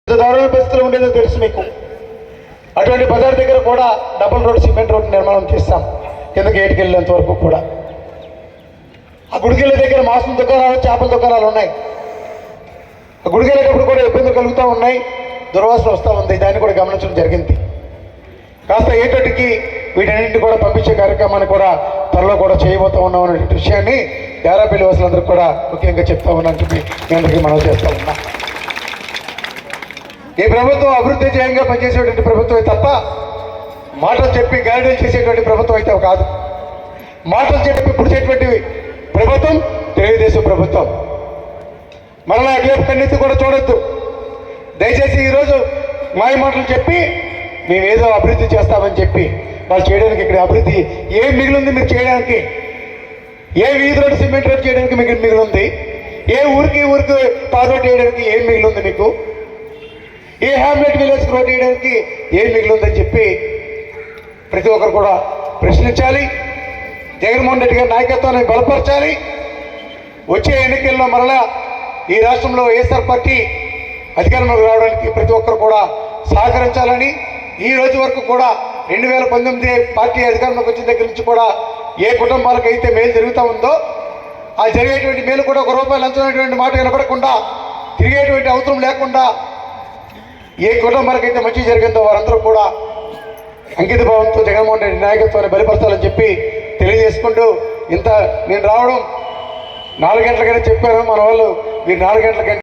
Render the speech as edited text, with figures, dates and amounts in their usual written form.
దారుణ పరిస్థితులు ఉండేదో తెలుసు మీకు. అటువంటి బజార్ దగ్గర కూడా డబుల్ రోడ్ సిమెంట్ రోడ్ నిర్మాణం చేస్తాం కిందకి ఏటికి వెళ్ళేంత వరకు కూడా. ఆ గుడికెళ్ళ దగ్గర మాంసం దుకాణాలు, చేపల దుకాణాలు ఉన్నాయి. ఆ గుడికెళ్ళేటప్పుడు కూడా ఇబ్బందులు కలుగుతూ ఉన్నాయి, దుర్వాసన వస్తూ ఉంది. దాన్ని కూడా గమనించడం జరిగింది. కాస్త ఏటోటికి వీటన్నింటినీ కూడా పంపించే కార్యక్రమాన్ని కూడా త్వరలో కూడా చేయబోతూ ఉన్నాం అనే విషయాన్ని యారాపల్లి వాసులందరికీ కూడా ముఖ్యంగా చెప్తా ఉన్నాను చెప్పి మీ అందరికీ మనవి చేస్తూ ఉన్నా. ఈ ప్రభుత్వం అభివృద్ధి ధ్యేయంగా పనిచేసేటువంటి ప్రభుత్వమే తప్ప మాటలు చెప్పి గాడిదలు చేసేటువంటి ప్రభుత్వం అయితే కాదు. మాటలు చెప్పి పుడిచేటువంటి ప్రభుత్వం తెలుగుదేశం ప్రభుత్వం. మరలా అటువైపు కన్నెత్తి కూడా చూడొద్దు దయచేసి. ఈరోజు మాయ మాటలు చెప్పి మేమేదో అభివృద్ధి చేస్తామని చెప్పి వాళ్ళు చేయడానికి ఇక్కడ అభివృద్ధి ఏం మిగిలింది మీరు చేయడానికి? ఏ వీధి రోడ్డు సిమెంట్ రోడ్ చేయడానికి మీకు మిగిలింది? ఏ ఊరికి తార్ రోడ్ వేయడానికి ఏం మిగిలింది మీకు? ఏ హ్యామ్లెట్ విలేజ్ రోడ్ వేయడానికి ఏం మిగిలిందని చెప్పి ప్రతి ఒక్కరు కూడా ప్రశ్నించాలి. జగన్మోహన్ రెడ్డి గారి నాయకత్వాన్ని బలపరచాలి. వచ్చే ఎన్నికల్లో మరలా ఈ రాష్ట్రంలో వైఎస్ఆర్ పార్టీ అధికారంలోకి రావడానికి ప్రతి ఒక్కరు కూడా సహకరించాలని, ఈ రోజు వరకు కూడా 2019 పార్టీ అధికారంలోకి వచ్చిన దగ్గర నుంచి కూడా ఏ కుటుంబాలకు అయితే మేలు జరుగుతూ ఉందో ఆ జరిగేటువంటి మేలు కూడా ₹1 లంచమైనటువంటి మాట వినపడకుండా, తిరిగేటువంటి అవసరం లేకుండా ఏ కుటుంబానికి అయితే మంచి జరిగిందో వారందరూ కూడా అంకిత భావంతో జగన్మోహన్ రెడ్డి నాయకత్వాన్ని బలపరచాలని చెప్పి తెలియజేసుకుంటూ, ఇంత నేను రావడం 4 గంటలకైనా చెప్పాను మన వాళ్ళు, మీరు 4 గంటలకంటే